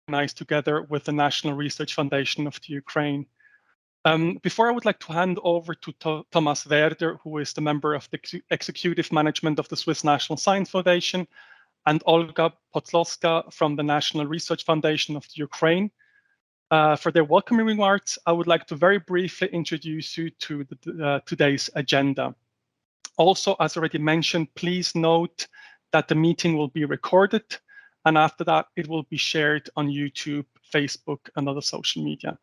organized together with the National Research Foundation of the Ukraine. Before I would like to hand over to Thomas Werder, who is the member of the executive management of the Swiss National Science Foundation, and Olga Podlowska from the National Research Foundation of the Ukraine, for their welcoming remarks, I would like to very briefly introduce you to today's agenda. Also, as already mentioned, please note that the meeting will be recorded, and after that, it will be shared on YouTube, Facebook, and other social media.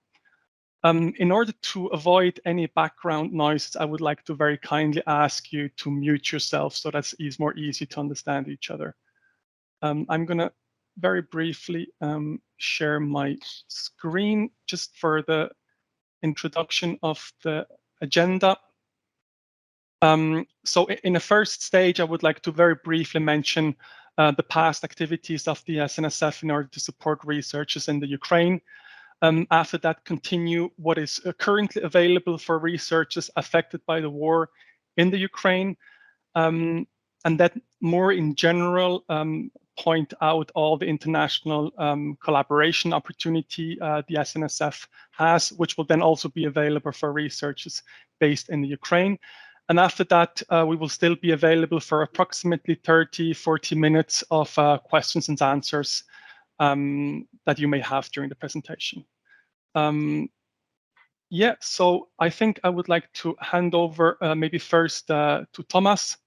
In order to avoid any background noises, I would like to very kindly ask you to mute yourself so that it's more easy to understand each other. I'm going to very briefly share my screen just for the introduction of the agenda. So in the first stage, I would like to very briefly mention the past activities of the SNSF in order to support researchers in the Ukraine. After that, continue what is currently available for researchers affected by the war in the Ukraine. And that more in general, point out all the international collaboration opportunity the SNSF has, which will then also be available for researchers based in the Ukraine. And after that, we will still be available for approximately 30-40 minutes of questions and answers that you may have during the presentation. Yeah, so I think I would like to hand over maybe first to Thomas,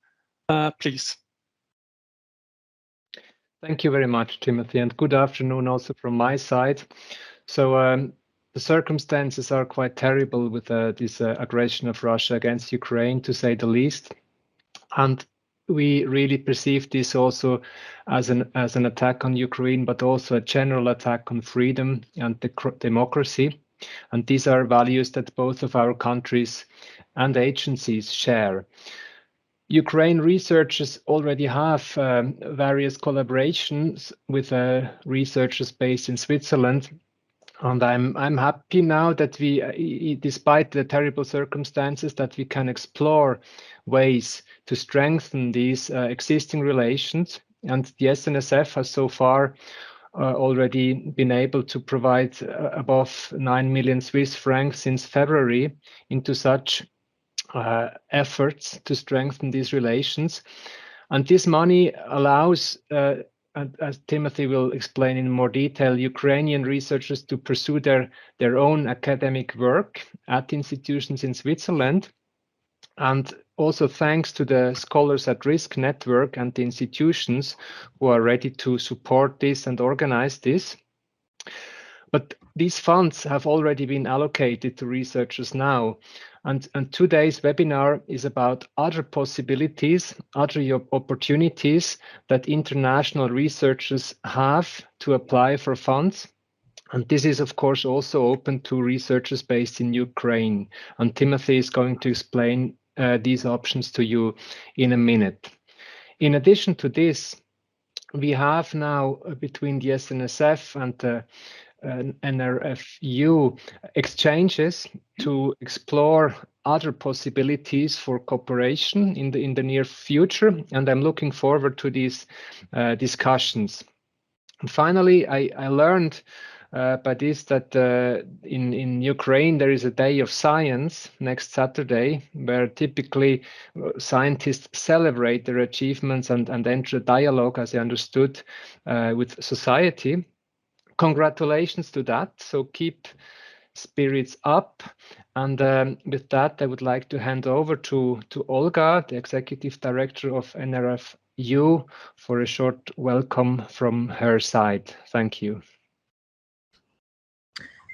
please. Thank you very much, Timothy, and good afternoon also from my side. So the circumstances are quite terrible with this aggression of Russia against Ukraine, to say the least. And we really perceive this also as an attack on Ukraine, but also a general attack on freedom and democracy. And these are values that both of our countries and agencies share. Ukraine researchers already have various collaborations with researchers based in Switzerland. And I'm happy now that we, despite the terrible circumstances, that we can explore ways to strengthen these existing relations. And the SNSF has so far already been able to provide above 9 million Swiss francs since February into such efforts to strengthen these relations. And this money allows, as Timothy will explain in more detail, Ukrainian researchers to pursue their own academic work at institutions in Switzerland. And also thanks to the Scholars at Risk network and the institutions who are ready to support this and organize this. But these funds have already been allocated to researchers now. And today's webinar is about other possibilities, other opportunities that international researchers have to apply for funds. And this is, of course, also open to researchers based in Ukraine. And Timothy is going to explain these options to you in a minute. In addition to this, we have now between the SNSF and the NRFU exchanges to explore other possibilities for cooperation in the near future, and I'm looking forward to these discussions. And finally, I learned by this that in Ukraine there is a day of science next Saturday, where typically scientists celebrate their achievements and enter a dialogue, as I understood, with society. Congratulations to that. So keep spirits up. And with that, I would like to hand over to Olga, the Executive Director of NRFU, for a short welcome from her side. Thank you.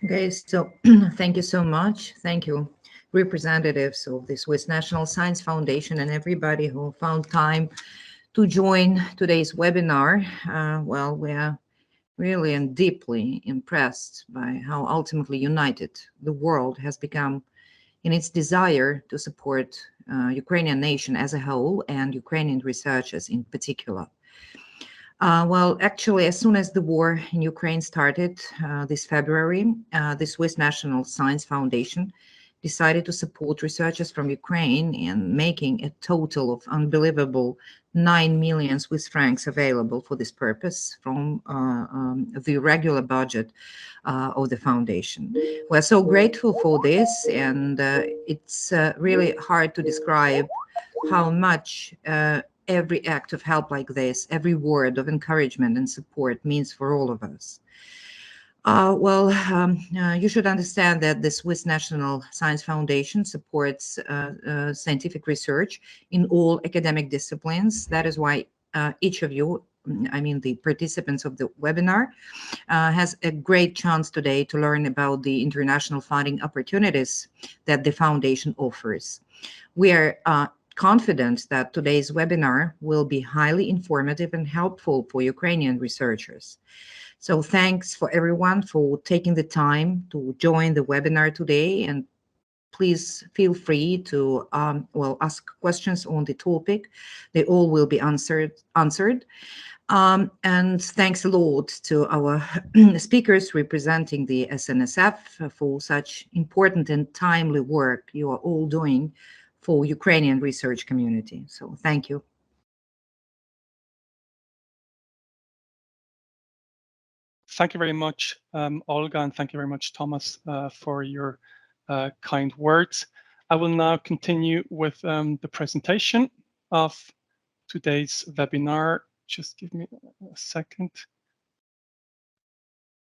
Okay, so thank you so much. Thank you, representatives of the Swiss National Science Foundation and everybody who found time to join today's webinar. Well, we are really and deeply impressed by how ultimately united the world has become in its desire to support Ukrainian nation as a whole and Ukrainian researchers in particular. Well, actually, as soon as the war in Ukraine started this February, the Swiss National Science Foundation decided to support researchers from Ukraine in making a total of unbelievable 9 million Swiss francs available for this purpose from the regular budget of the foundation. We're so grateful for this, and it's really hard to describe how much every act of help like this, every word of encouragement and support means for all of us. You should understand that the Swiss National Science Foundation supports scientific research in all academic disciplines. That is why each of you, I mean the participants of the webinar, has a great chance today to learn about the international funding opportunities that the foundation offers. We are confident that today's webinar will be highly informative and helpful for Ukrainian researchers. So thanks for everyone for taking the time to join the webinar today, and please feel free to ask questions on the topic. They all will be answered. And thanks a lot to our speakers representing the SNSF for such important and timely work you are all doing for Ukrainian research community. So thank you. Thank you very much, Olga, and thank you very much, Thomas, for your kind words. I will now continue with the presentation of today's webinar. Just give me a second.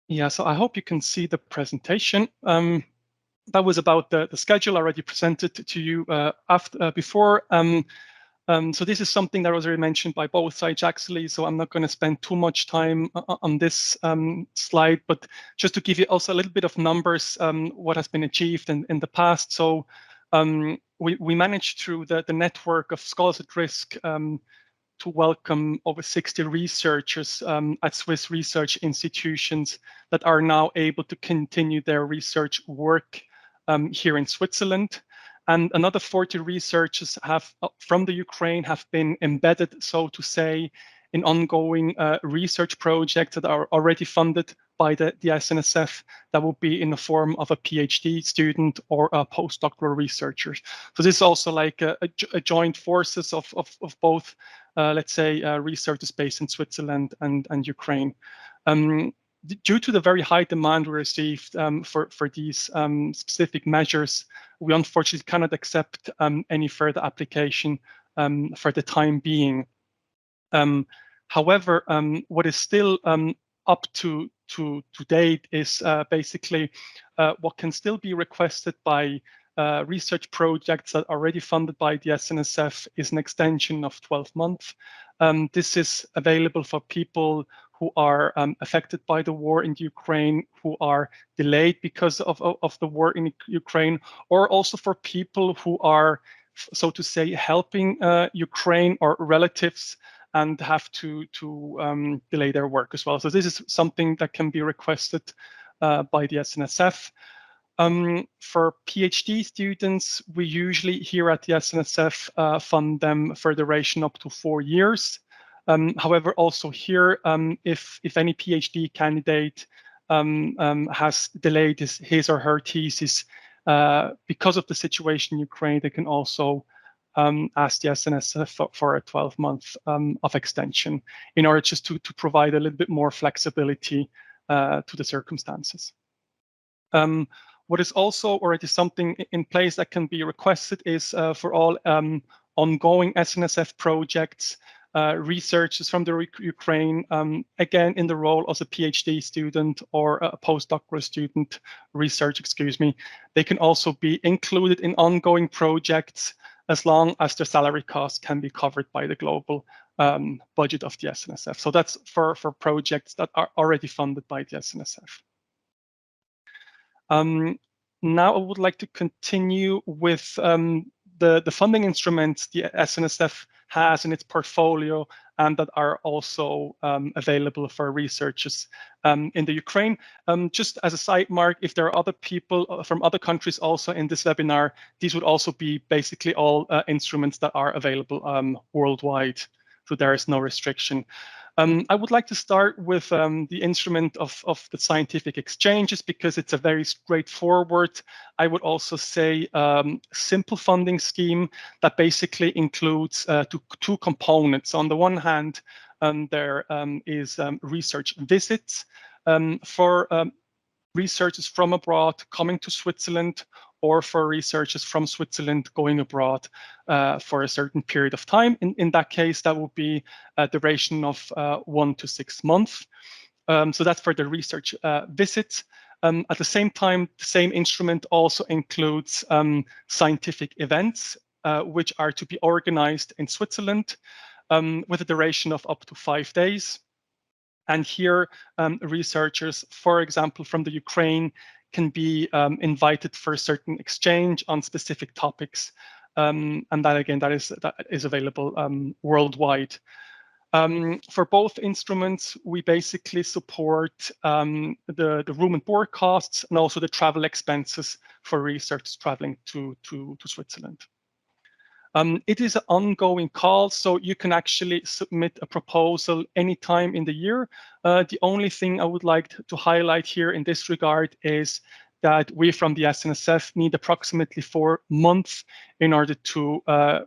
Yeah, so I hope you can see the presentation. That was about the schedule already presented to you before. So this is something that was already mentioned by both sides, actually, so I'm not going to spend too much time on this slide, but just to give you also a little bit of numbers, what has been achieved in the past. So we managed through the network of Scholars at Risk to welcome over 60 researchers at Swiss research institutions that are now able to continue their research work here in Switzerland. And another 40 researchers from the Ukraine have been embedded, so to say, in ongoing research projects that are already funded by the SNSF. That will be in the form of a PhD student or a postdoctoral researcher. So this is also like a joint forces of both, let's say, researchers based in Switzerland and Ukraine. Due to the very high demand we received for these specific measures, we unfortunately cannot accept any further application for the time being. However, what is still up to date is basically what can still be requested by research projects that are already funded by the SNSF is an extension of 12 months. This is available for people who are affected by the war in Ukraine, who are delayed because of the war in Ukraine, or also for people who are, so to say, helping Ukraine or relatives and have to delay their work as well. So this is something that can be requested by the SNSF. For PhD students, we usually here at the SNSF fund them for a duration up to 4 years. However, also here, if any PhD candidate has delayed his or her thesis because of the situation in Ukraine, they can also ask the SNSF for a 12-month of extension in order just to provide a little bit more flexibility to the circumstances. What is also already something in place that can be requested is for all ongoing SNSF projects, researchers from the Ukraine, again, in the role as a PhD student or a postdoctoral student, they can also be included in ongoing projects as long as their salary costs can be covered by the global budget of the SNSF. So that's for projects that are already funded by the SNSF. Now I would like to continue with the funding instruments the SNSF has in its portfolio and that are also available for researchers in the Ukraine. Just as a side mark, if there are other people from other countries also in this webinar, these would also be basically all instruments that are available worldwide. So there is no restriction. I would like to start with the instrument of the scientific exchanges because it's a very straightforward, I would also say, simple funding scheme that basically includes two components. On the one hand, there is research visits for researchers from abroad coming to Switzerland, or for researchers from Switzerland going abroad for a certain period of time. In that case, that would be a duration of 1 to 6 months. So that's for the research visits. At the same time, the same instrument also includes scientific events, which are to be organized in Switzerland with a duration of up to 5 days. And here, researchers, for example, from the Ukraine, can be invited for a certain exchange on specific topics, and that again, that is available worldwide. For both instruments, we basically support the room and board costs and also the travel expenses for researchers traveling to Switzerland. It is an ongoing call, so you can actually submit a proposal anytime in the year. The only thing I would like to highlight here in this regard is that we from the SNSF need approximately 4 months in order to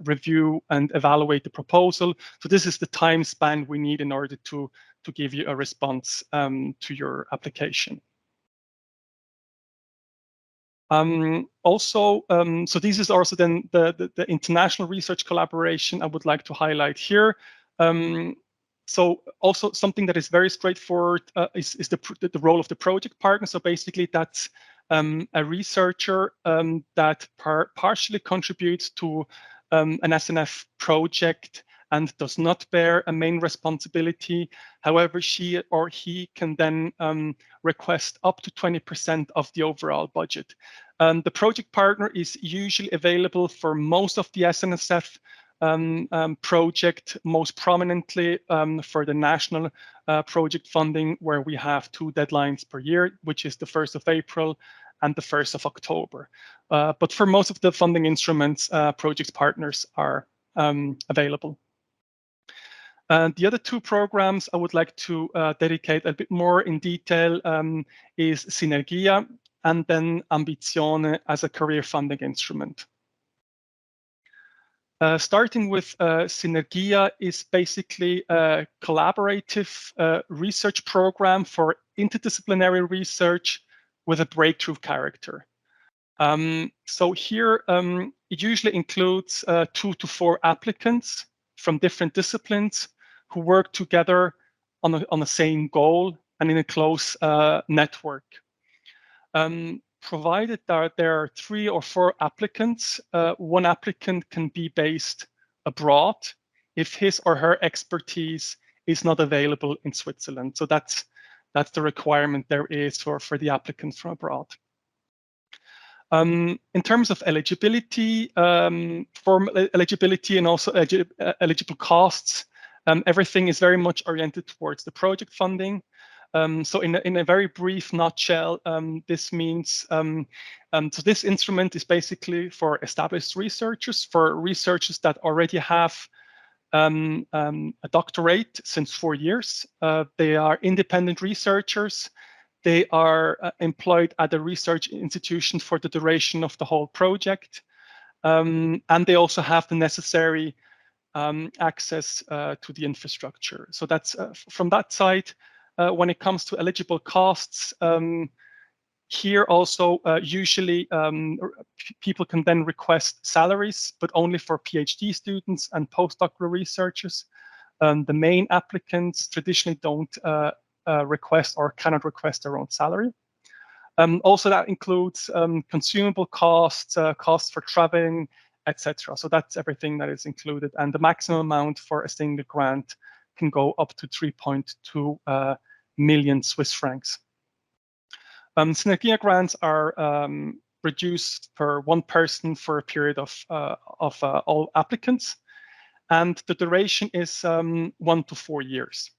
review and evaluate the proposal. So this is the time span we need in order to give you a response to your application. So this is also then the international research collaboration I would like to highlight here. So also something that is very straightforward is the role of the project partner. So basically that's a researcher that partially contributes to an SNF project and does not bear a main responsibility. However, she or he can then request up to 20% of the overall budget. The project partner is usually available for most of the SNSF project, most prominently for the national project funding, where we have 2 deadlines per year, which is the 1st of April and the 1st of October. But for most of the funding instruments, project partners are available. The other 2 programs I would like to dedicate a bit more in detail is Synergia and then Ambitzone as a career funding instrument. Starting with Synergia is basically a collaborative research program for interdisciplinary research with a breakthrough character. So here it usually includes 2 to 4 applicants from different disciplines who work together on the same goal and in a close network. Provided that there are 3 or 4 applicants, one applicant can be based abroad if his or her expertise is not available in Switzerland. So that's the requirement there is for the applicants from abroad. In terms of eligibility, formal eligibility and also eligible costs, everything is very much oriented towards the project funding. So in a very brief nutshell, this means, so this instrument is basically for established researchers, for researchers that already have a doctorate since 4 years. They are independent researchers. They are employed at a research institution for the duration of the whole project. And they also have the necessary access to the infrastructure. So that's from that side. When it comes to eligible costs, here also usually people can then request salaries, but only for PhD students and postdoctoral researchers. The main applicants traditionally don't request or cannot request their own salary. Also, that includes consumable costs, costs for traveling, etc. So that's everything that is included. And the maximum amount for a single grant can go up to 3.2 million Swiss francs. Synergia grants are reduced per 1 person for a period of all applicants, and the duration is 1 to 4 years.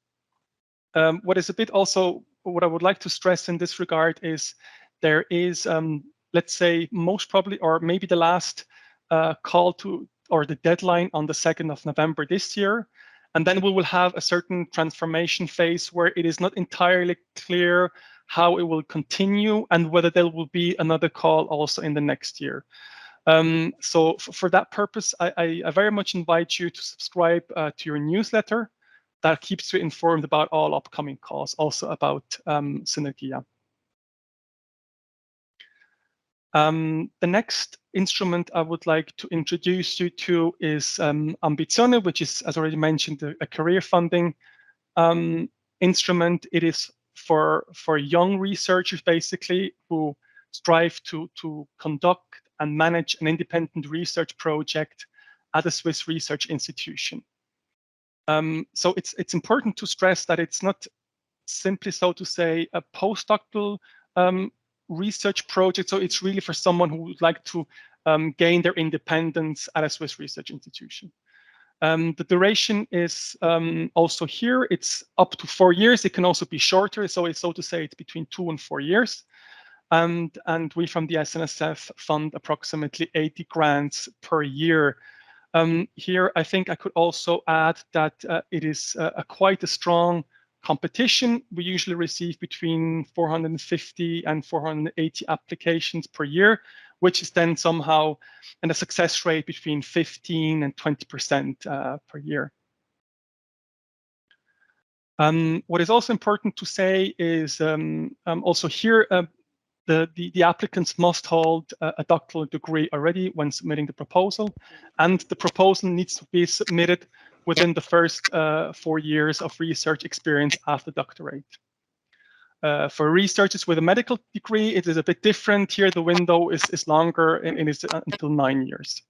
What is a bit also, what I would like to stress in this regard is there is, let's say, most probably, or maybe the last call to, or the deadline on the 2nd of November this year. And then we will have a certain transformation phase where it is not entirely clear how it will continue and whether there will be another call also in the next year. So for that purpose, I very much invite you to subscribe to your newsletter that keeps you informed about all upcoming calls, also about Synergia. The next instrument I would like to introduce you to is Ambitzone, which is, as already mentioned, a career funding instrument. It is for young researchers, basically, who strive to conduct and manage an independent research project at a Swiss research institution. So it's important to stress that it's not simply, so to say, a postdoctoral research project. So it's really for someone who would like to gain their independence at a Swiss research institution. The duration is also here. It's up to 4 years. It can also be shorter. So it's, so to say, it's between 2 and 4 years. And we from the SNSF fund approximately 80 grants per year. Here, I think I could also add that it is quite a strong competition. We usually receive between 450 and 480 applications per year, which is then somehow a success rate between 15 and 20% per year. What is also important to say is also here, the applicants must hold a doctoral degree already when submitting the proposal, and the proposal needs to be submitted within the first 4 years of research experience after doctorate. For researchers with a medical degree, it is a bit different. Here, the window is longer and is until 9 years.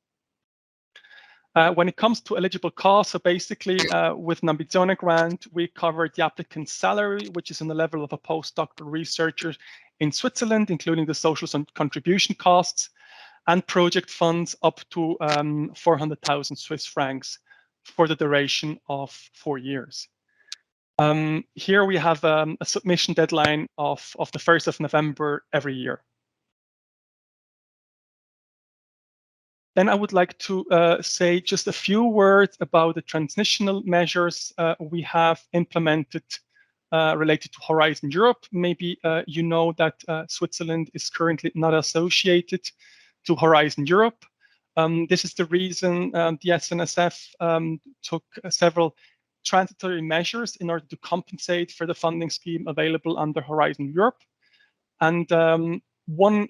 When it comes to eligible costs, so basically with an Ambitzone grant, we cover the applicant's salary, which is on the level of a postdoctoral researcher in Switzerland, including the social contribution costs, and project funds up to 400,000 Swiss francs for the duration of 4 years. Here we have a submission deadline of the 1st of November every year. Then I would like to say just a few words about the transitional measures we have implemented related to Horizon Europe. Maybe you know that Switzerland is currently not associated to Horizon Europe. This is the reason the SNSF took several transitory measures in order to compensate for the funding scheme available under Horizon Europe. And one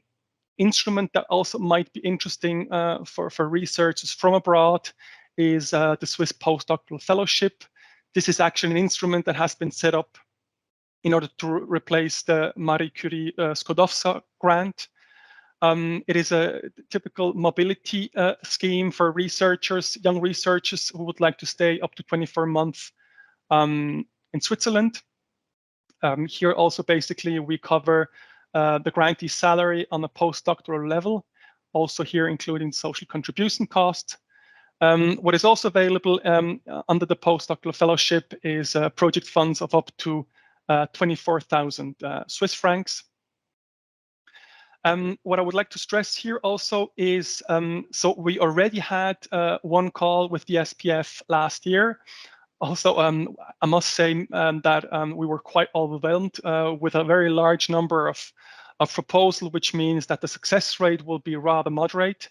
instrument that also might be interesting for researchers from abroad is the Swiss Postdoctoral Fellowship. This is actually an instrument that has been set up in order to replace the Marie Curie Skłodowska grant. It is a typical mobility scheme for researchers, young researchers who would like to stay up to 24 months in Switzerland. Here also basically we cover the grantee salary on a postdoctoral level, also here including social contribution costs. What is also available under the postdoctoral fellowship is project funds of up to 24,000 Swiss francs. What I would like to stress here also is, so we already had one call with the SPF last year. Also, I must say that we were quite overwhelmed with a very large number of proposals, which means that the success rate will be rather moderate.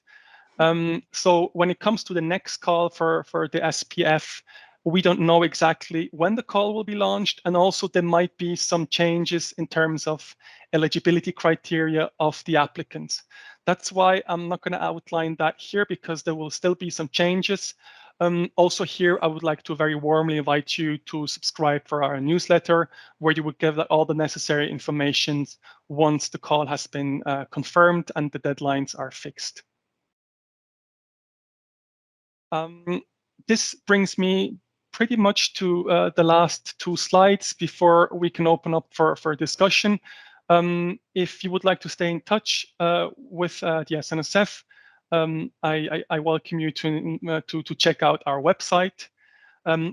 So when it comes to the next call for the SPF, we don't know exactly when the call will be launched, and also there might be some changes in terms of eligibility criteria of the applicants. That's why I'm not going to outline that here, because there will still be some changes. Also here, I would like to very warmly invite you to subscribe for our newsletter, where you would give all the necessary information once the call has been confirmed and the deadlines are fixed. This brings me pretty much to the last 2 slides before we can open up for discussion. If you would like to stay in touch with the SNSF, I welcome you to check out our website.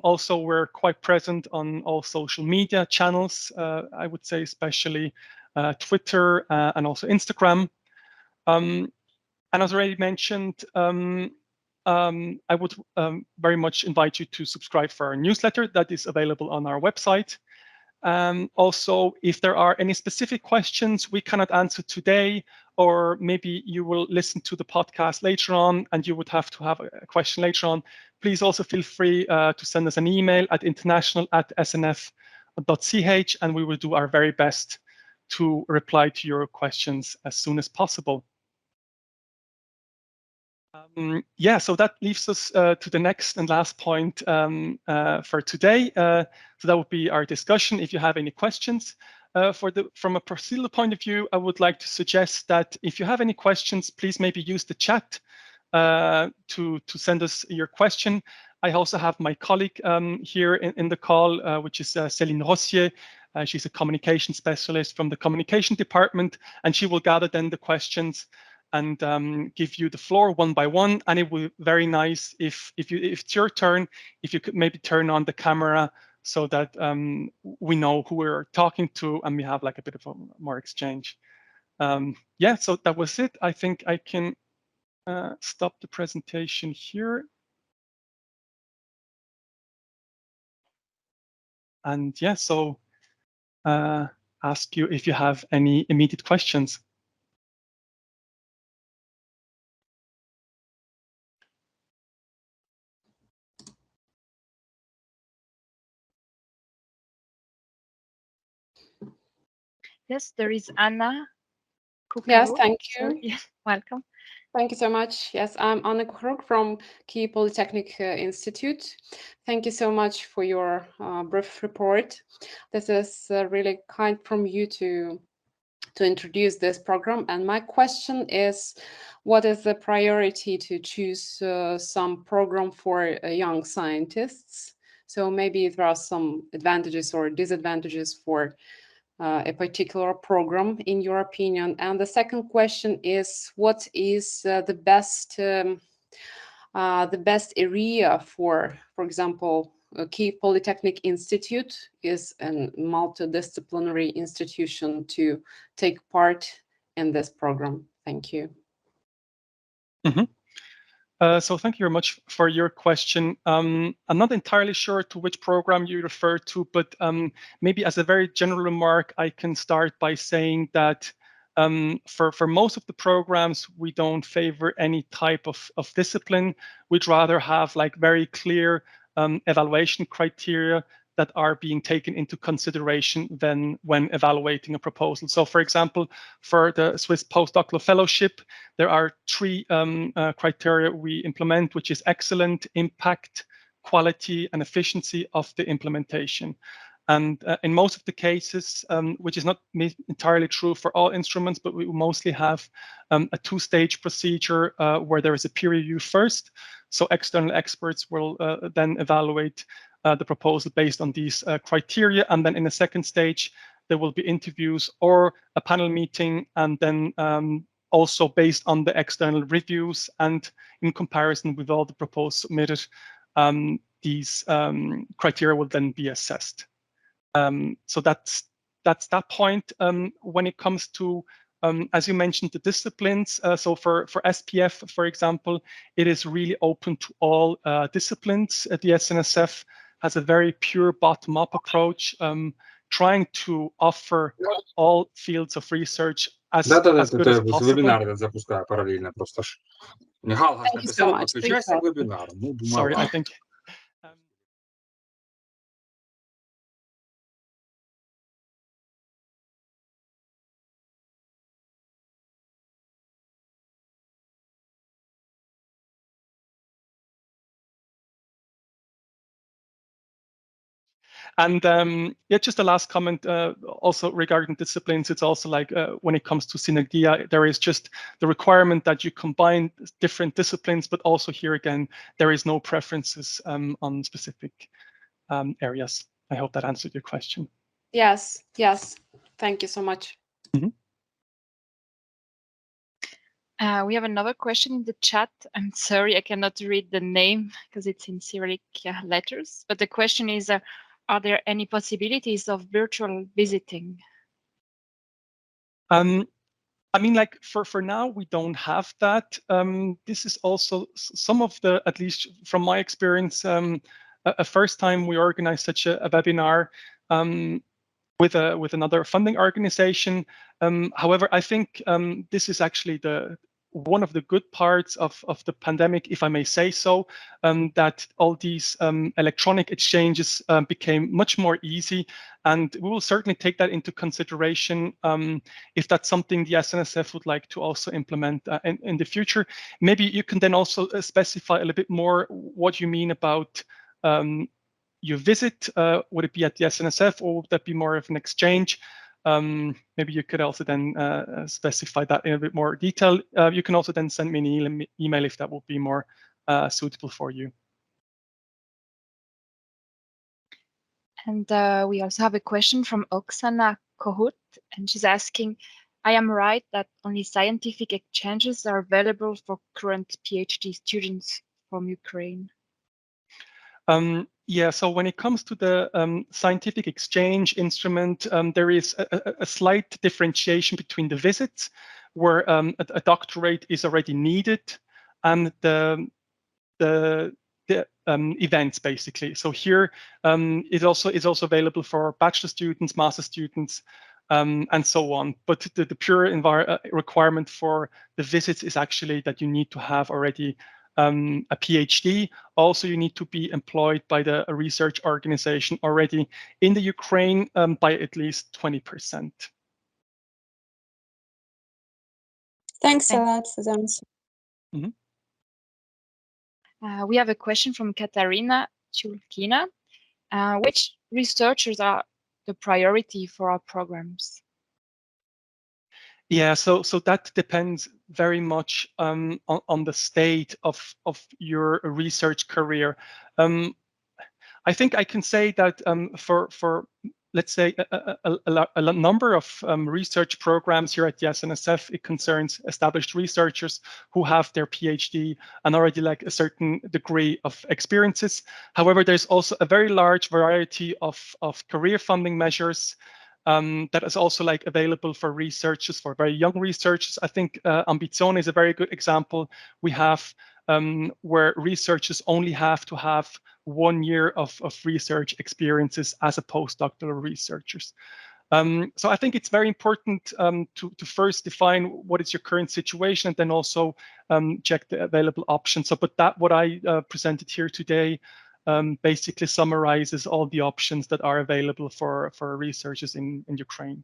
Also, we're quite present on all social media channels, I would say especially Twitter and also Instagram. And as already mentioned, I would very much invite you to subscribe for our newsletter that is available on our website. Also, if there are any specific questions we cannot answer today, or maybe you will listen to the podcast later on and you would have to have a question later on, please also feel free to send us an email at international@snf.ch, and we will do our very best to reply to your questions as soon as possible. Yeah, so that leaves us to the next and last point for today. So that would be our discussion. If you have any questions, from a procedural point of view, I would like to suggest that if you have any questions, please maybe use the chat to send us your question. I also have my colleague here in the call, which is Céline Rossier. She's a communication specialist from the communication department, and she will gather then the questions and give you the floor one by one. And it would be very nice if it's your turn, if you could maybe turn on the camera so that we know who we're talking to and we have like a bit of a more exchange. Yeah, so that was it. I think I can stop the presentation here. And yeah, so ask you if you have any immediate questions. Yes, there is Anna. Yes, Kukaro. thank you. Sorry. Yeah, welcome. Thank you so much. Yes, I'm Anna Kukruk from Kyiv Polytechnic Institute. Thank you so much for your brief report. This is really kind from you to introduce this program. And my question is, what is the priority to choose some program for young scientists? So maybe there are some advantages or disadvantages for a particular program, in your opinion? And the second question is, what is the best area for example, Kyiv Polytechnic Institute is a multidisciplinary institution to take part in this program. Thank you. Mm-hmm. So thank you very much for your question. I'm not entirely sure to which program you refer to, but maybe as a very general remark, I can start by saying that for most of the programs, we don't favor any type of discipline. We'd rather have like very clear evaluation criteria that are being taken into consideration than when evaluating a proposal. So for example, for the Swiss Postdoctoral Fellowship, there are three criteria we implement, which is excellent, impact, quality, and efficiency of the implementation. And in most of the cases, which is not entirely true for all instruments, but we mostly have a two-stage procedure where there is a peer review first. So external experts will then evaluate the proposal based on these criteria. And then in the second stage, there will be interviews or a panel meeting. And then also based on the external reviews and in comparison with all the proposals submitted, these criteria will then be assessed. So that's that point. When it comes to, as you mentioned, the disciplines. So for SPF, for example, it is really open to all disciplines. The SNSF has a very pure bottom-up approach, trying to offer all fields of research as good as possible. Вебинар запускаю параллельно просто. Михаил Thank you so написал, much. подключайся к вебинару. Sorry, I think. And yeah, just a last comment also regarding disciplines. It's also like when it comes to synergia, there is just the requirement that you combine different disciplines, but also here again, there is no preferences on specific areas. I hope that answered your question. Yes, yes. Thank you so much. Mm-hmm. We have another question in the chat. I'm sorry, I cannot read the name because it's in Cyrillic letters. But the question is, are there any possibilities of virtual visiting? I mean, like for now, we don't have that. This is also some of the, at least from my experience, a first time we organized such a webinar with another funding organization. However, I think this is actually one of the good parts of the pandemic, if I may say so, that all these electronic exchanges became much more easy. And we will certainly take that into consideration if that's something the SNSF would like to also implement in the future. Maybe you can then also specify a little bit more what you mean about your visit. Would it be at the SNSF, or would that be more of an exchange? Maybe you could also then specify that in a bit more detail. You can also then send me an email if that would be more suitable for you. And we also have a question from Oksana Kohut, and she's asking, I am right that only scientific exchanges are available for current PhD students from Ukraine? Yeah, so when it comes to the scientific exchange instrument, there is a slight differentiation between the visits, where a doctorate is already needed, and the events, basically. So here it also is also available for bachelor students, master students, and so on. But the pure requirement for the visits is actually that you need to have already a PhD. Also, you need to be employed by the research organization already in the Ukraine by at least 20%. Thanks a lot for the answer. Mm-hmm. We have a question from Katarina Chulkina. Which researchers are the priority for our programs? Yeah, so that depends very much on the state of your research career. I think I can say that for let's say a number of research programs here at the SNSF, it concerns established researchers who have their PhD and already like a certain degree of experiences. However, there's also a very large variety of career funding measures that is also like available for researchers, for very young researchers. I think Ambitzone is a very good example. We have where researchers only have to have 1 year of research experiences as a postdoctoral researchers. So I think it's very important to first define what is your current situation, and then also check the available options. So, but that what I presented here today basically summarizes all the options that are available for researchers in Ukraine.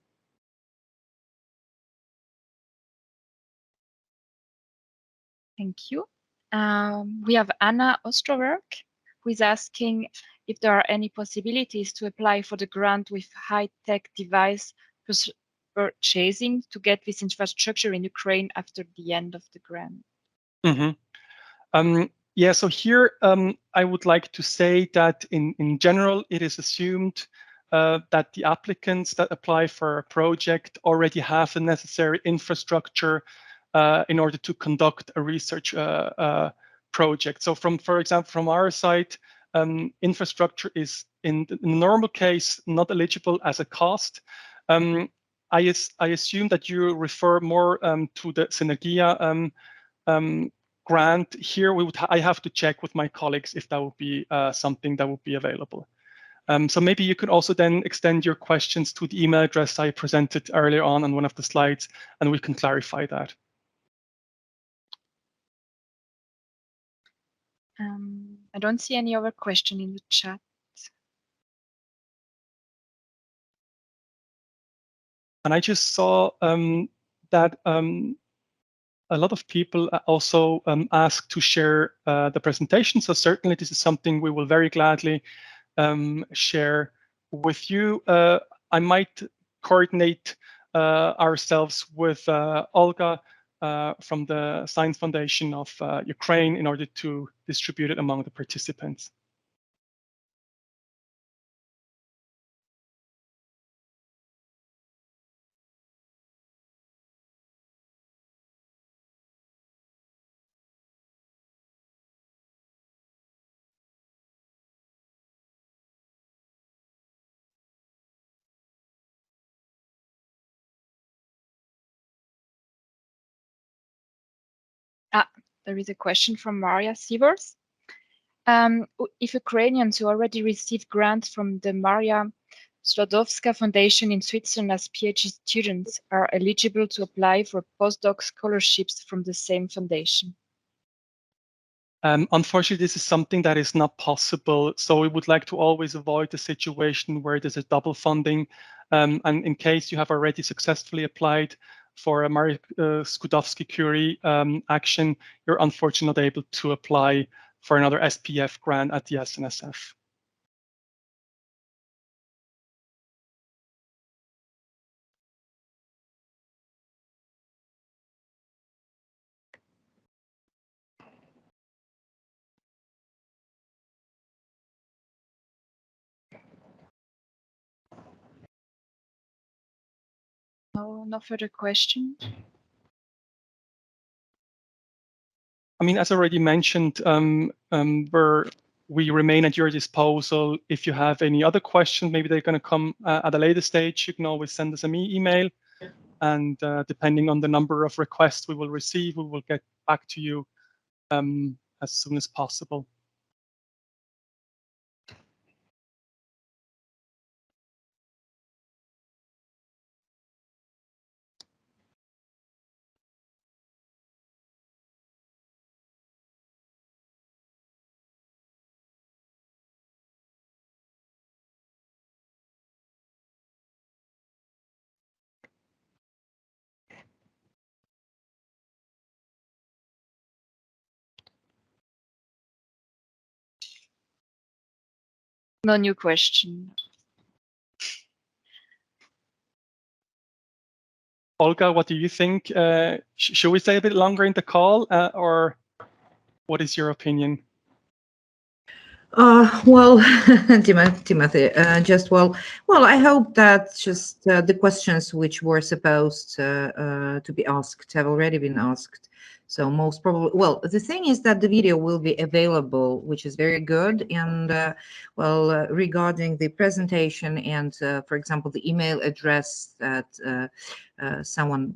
Thank you. We have Anna Ostrowerk, who is asking if there are any possibilities to apply for the grant with high-tech device purchasing to get this infrastructure in Ukraine after the end of the grant. Mm-hmm. Yeah, so here I would like to say that in general, it is assumed that the applicants that apply for a project already have the necessary infrastructure in order to conduct a research project. So for example, from our side, infrastructure is in the normal case not eligible as a cost. I assume that you refer more to the Synergia grant. Here I have to check with my colleagues if that would be something that would be available. So maybe you could also then extend your questions to the email address I presented earlier on one of the slides, and we can clarify that. I don't see any other question in the chat. And I just saw that a lot of people also asked to share the presentation. So certainly this is something we will very gladly share with you. I might coordinate ourselves with Olga from the Science Foundation of Ukraine in order to distribute it among the participants. there is a question from Maria Sievers. If Ukrainians who already received grants from the Maria Sklodowska Foundation in Switzerland as PhD students are eligible to apply for postdoc scholarships from the same foundation? Unfortunately, this is something that is not possible. So we would like to always avoid the situation where there's a double funding. And in case you have already successfully applied for a Maria Skłodowska-Curie action, you're unfortunately not able to apply for another SPF grant at the SNSF. No further questions. I mean, as already mentioned, we remain at your disposal. If you have any other questions, maybe they're going to come at a later stage, you can always send us an email. And depending on the number of requests we will receive, we will get back to you as soon as possible. No new question. Olga, what do you think? Should we stay a bit longer in the call, or what is your opinion? Well, Timothy, I hope that just the questions which were supposed to be asked have already been asked. So most probably, well, the thing is that the video will be available, which is very good. And regarding the presentation and, for example, the email address that someone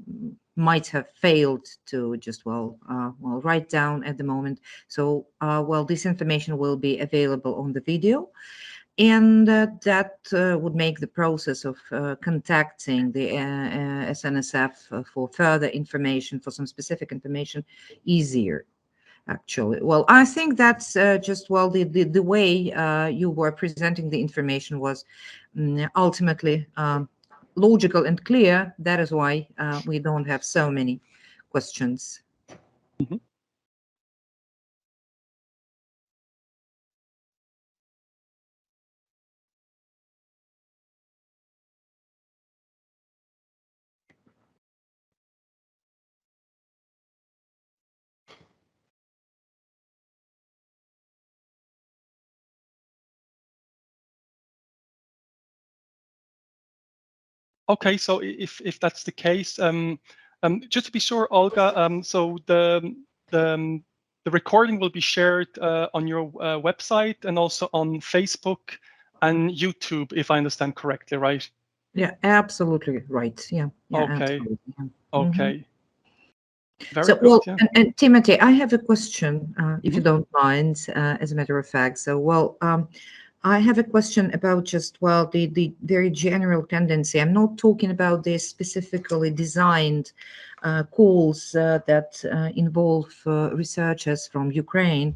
might have failed to just write down at the moment. So this information will be available on the video, and that would make the process of contacting the SNSF for further information, for some specific information, easier. Actually, well, I think that's the way you were presenting the information was ultimately logical and clear. That is why we don't have so many questions. Mm-hmm. Okay, so if that's the case, just to be sure, Olga, so the recording will be shared on your website and also on Facebook and YouTube, if I understand correctly, right? Yeah, absolutely right. Yeah. Okay. Absolutely. Yeah. Okay. Very So, good. Yeah. and Timothy, I have a question, if you don't mind, as a matter of fact. So, I have a question about just, the very general tendency. I'm not talking about the specifically designed calls that involve researchers from Ukraine.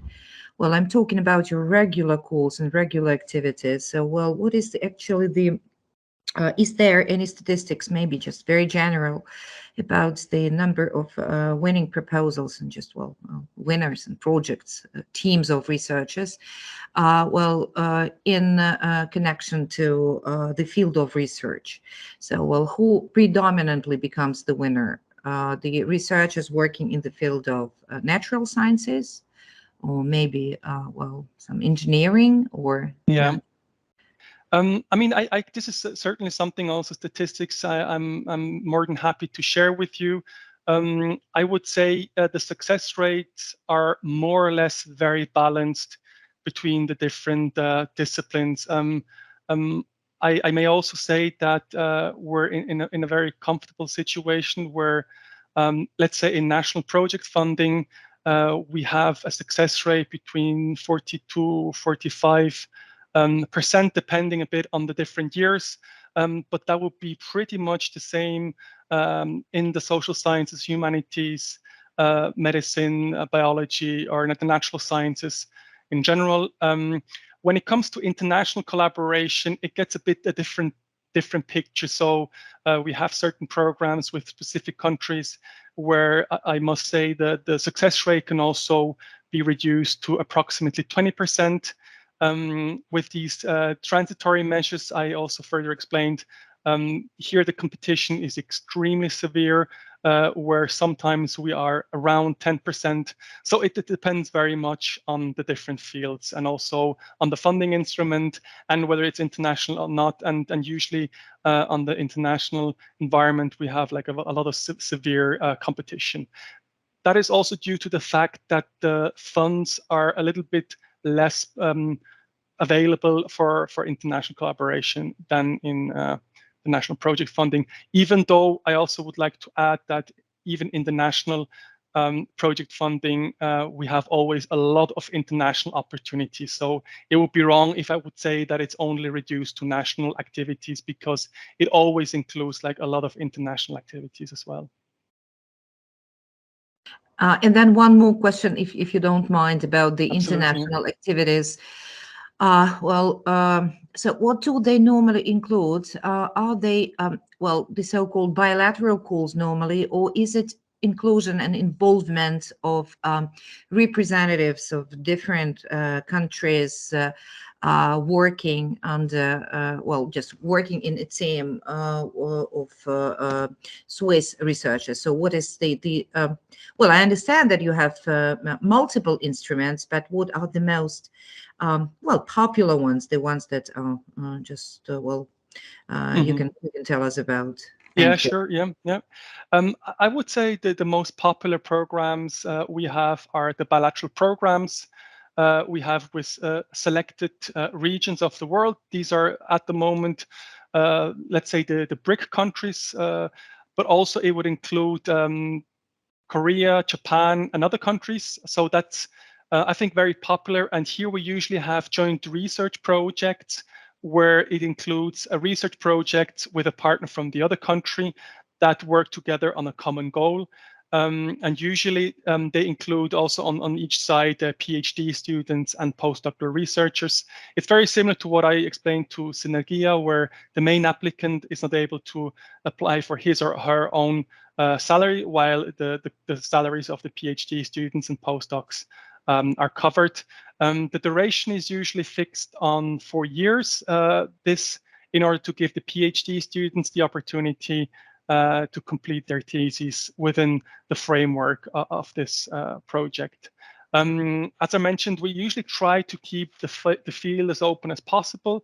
Well, I'm talking about your regular calls and regular activities. So, what is is there any statistics, maybe just very general, about the number of winning proposals and just, winners and projects, teams of researchers, in connection to the field of research? So, who predominantly becomes the winner? The researchers working in the field of natural sciences, or maybe, some engineering, or Yeah. I mean, this is certainly something also statistics I'm more than happy to share with you. I would say the success rates are more or less very balanced between the different disciplines. I may also say that we're in a very comfortable situation where, let's say in national project funding, we have a success rate between 42-45%, depending a bit on the different years. But that would be pretty much the same in the social sciences, humanities, medicine, biology, or the natural sciences in general. When it comes to international collaboration, it gets a bit a different picture. So we have certain programs with specific countries where I must say that the success rate can also be reduced to approximately 20%. With these transitory measures, I also further explained, here the competition is extremely severe, where sometimes we are around 10%. So it depends very much on the different fields and also on the funding instrument and whether it's international or not. And usually on the international environment, we have like a lot of severe competition. That is also due to the fact that the funds are a little bit less available for international collaboration than in the national project funding, even though I also would like to add that even in the national project funding, we have always a lot of international opportunities. So it would be wrong if I would say that it's only reduced to national activities, because it always includes like a lot of international activities as well. And then one more question, if you don't mind, about the Absolutely. international activities. So what do they normally include? Are they, the so-called bilateral calls normally, or is it inclusion and involvement of representatives of different countries working under, just working in a team of Swiss researchers? So what is I understand that you have multiple instruments, but what are the most popular ones, the ones that are you can tell us about? Yeah, sure. Yeah. I would say that the most popular programs we have are the bilateral programs we have with selected regions of the world. These are at the moment, let's say the BRIC countries, but also it would include Korea, Japan, and other countries. So that's, I think, very popular. And here we usually have joint research projects where it includes a research project with a partner from the other country that work together on a common goal. And usually they include also on each side PhD students and postdoctoral researchers. It's very similar to what I explained to Synergia, where the main applicant is not able to apply for his or her own salary, while the salaries of the PhD students and postdocs are covered. The duration is usually fixed on 4 years. This in order to give the PhD students the opportunity to complete their theses within the framework of this project. As I mentioned, we usually try to keep the field as open as possible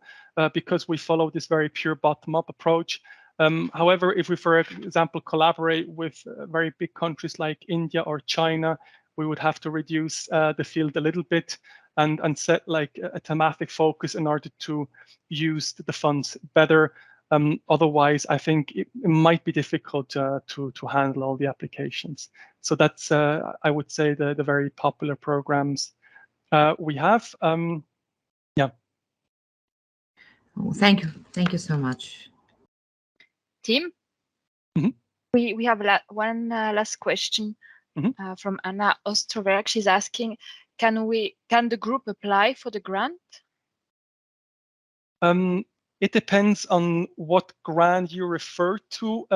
because we follow this very pure bottom-up approach. However, if we, for example, collaborate with very big countries like India or China, we would have to reduce the field a little bit and set like a thematic focus in order to use the funds better. Otherwise, I think it might be difficult to handle all the applications. So that's, I would say, the very popular programs we have. Yeah. Oh, thank you so much. Tim, we have one last question from Anna Osterberg. She's asking, can the group apply for the grant? It depends on what grant you refer to.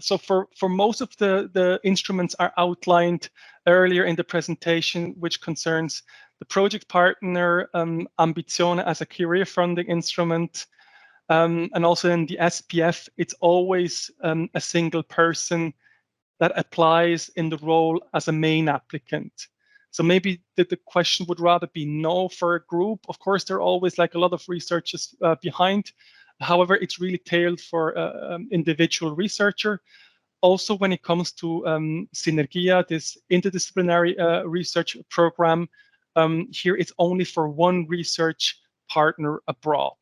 So for most of the instruments are outlined earlier in the presentation, which concerns the project partner, Ambitzone as a career funding instrument, and also in the SPF, it's always a single person that applies in the role as a main applicant. So maybe the question would rather be no for a group. Of course, there are always like a lot of researchers behind. However, it's really tailored for individual researcher. Also, when it comes to Synergia, this interdisciplinary research program, here it's only for one research partner abroad.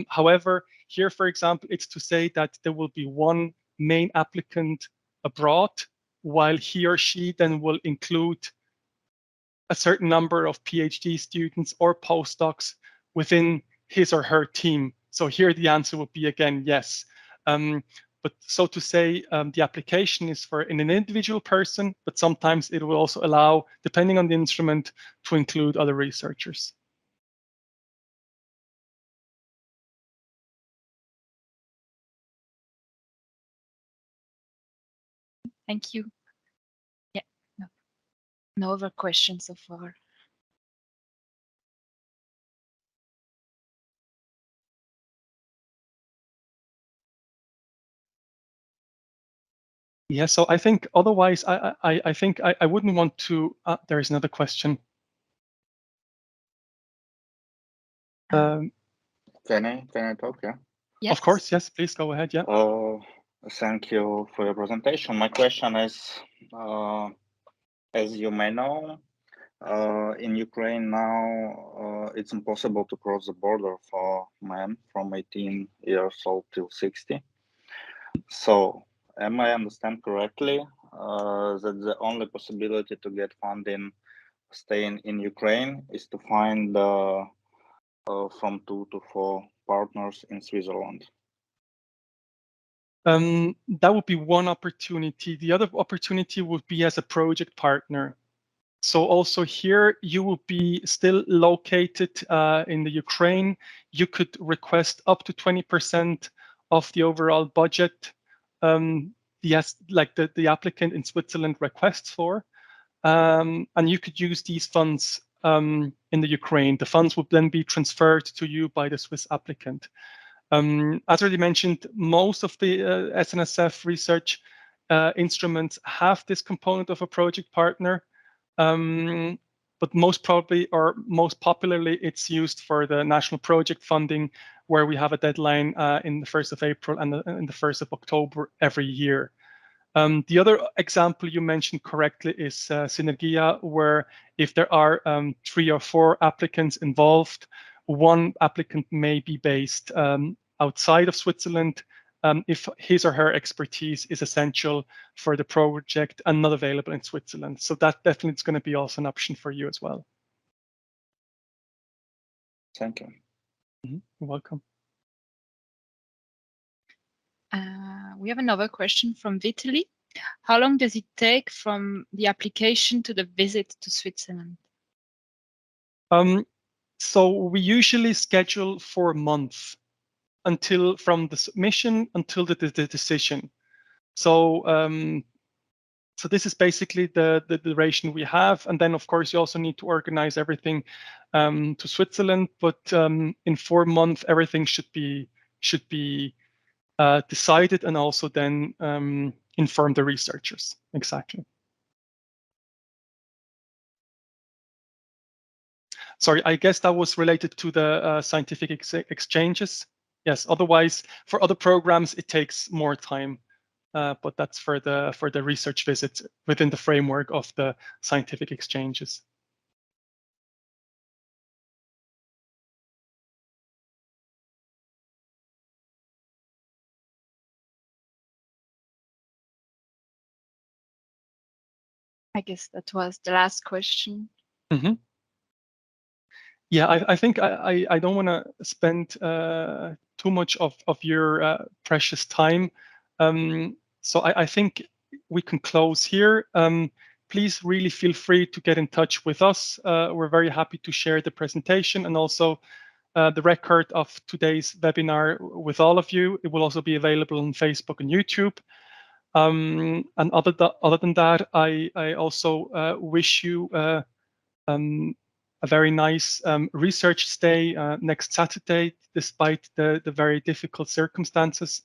However, here, for example, it's to say that there will be one main applicant abroad, while he or she then will include a certain number of PhD students or postdocs within his or her team? So here the answer would be again, yes. But so to say, the application is for an individual person, but sometimes it will also allow, depending on the instrument, to include other researchers. Thank you. Yeah, no other questions so far. Yeah, so I think otherwise, I think I wouldn't want to. There is another question. Can I talk? Yeah. Yes. Of course, yes. Please go ahead. Yeah. Thank you for your presentation. My question is, as you may know, in Ukraine now, it's impossible to cross the border for men from 18 years old till 60. So, am I understand correctly that the only possibility to get funding staying in Ukraine is to find from 2 to 4 partners in Switzerland? That would be one opportunity. The other opportunity would be as a project partner. So also here, you will be still located in the Ukraine. You could request up to 20% of the overall budget. Yes, like the applicant in Switzerland requests for. And you could use these funds in the Ukraine. The funds would then be transferred to you by the Swiss applicant. As already mentioned, most of the SNSF research instruments have this component of a project partner. But most probably, or most popularly, it's used for the national project funding, where we have a deadline in the 1st of April and in the 1st of October every year. The other example you mentioned correctly is Synergia, where if there are 3 or 4 applicants involved, one applicant may be based outside of Switzerland if his or her expertise is essential for the project and not available in Switzerland. So that definitely is going to be also an option for you as well. Thank you. You're welcome. We have another question from Vitaly. How long does it take from the application to the visit to Switzerland? So we usually schedule for a month until from the submission until the decision. So so this is basically the duration we have. And then, of course, you also need to organize everything to Switzerland. But in 4 months, everything should be decided and also then inform the researchers. Exactly. Sorry, I guess that was related to the scientific exchanges. Yes, otherwise, for other programs, it takes more time. But that's for the research visits within the framework of the scientific exchanges. I guess that was the last question. Mm-hmm. Yeah, I think I don't want to spend too much of your precious time. So I think we can close here. Please really feel free to get in touch with us. We're very happy to share the presentation and also the record of today's webinar with all of you. It will also be available on Facebook and YouTube. And other than that, I also wish you a very nice research stay next Saturday, despite the very difficult circumstances.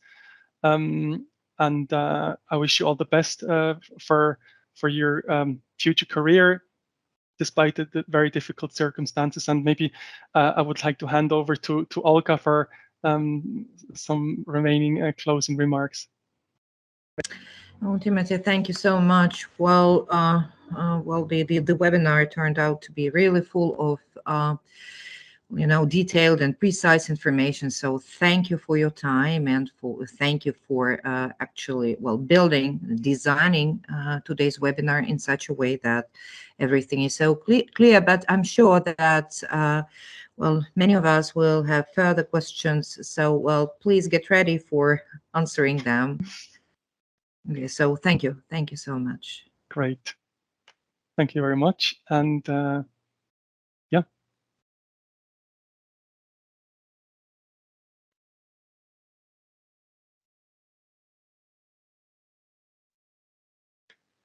And I wish you all the best for your future career, despite the very difficult circumstances. And maybe I would like to hand over to Olga for some remaining closing remarks. Oh, Timothy, thank you so much. Well, the webinar turned out to be really full detailed and precise information. So thank you for your time, and thank you for actually, designing today's webinar in such a way that everything is so clear. But I'm sure that, many of us will have further questions. So, please get ready for answering them. Okay, so thank you. Thank you so much. Great. Thank you very much. And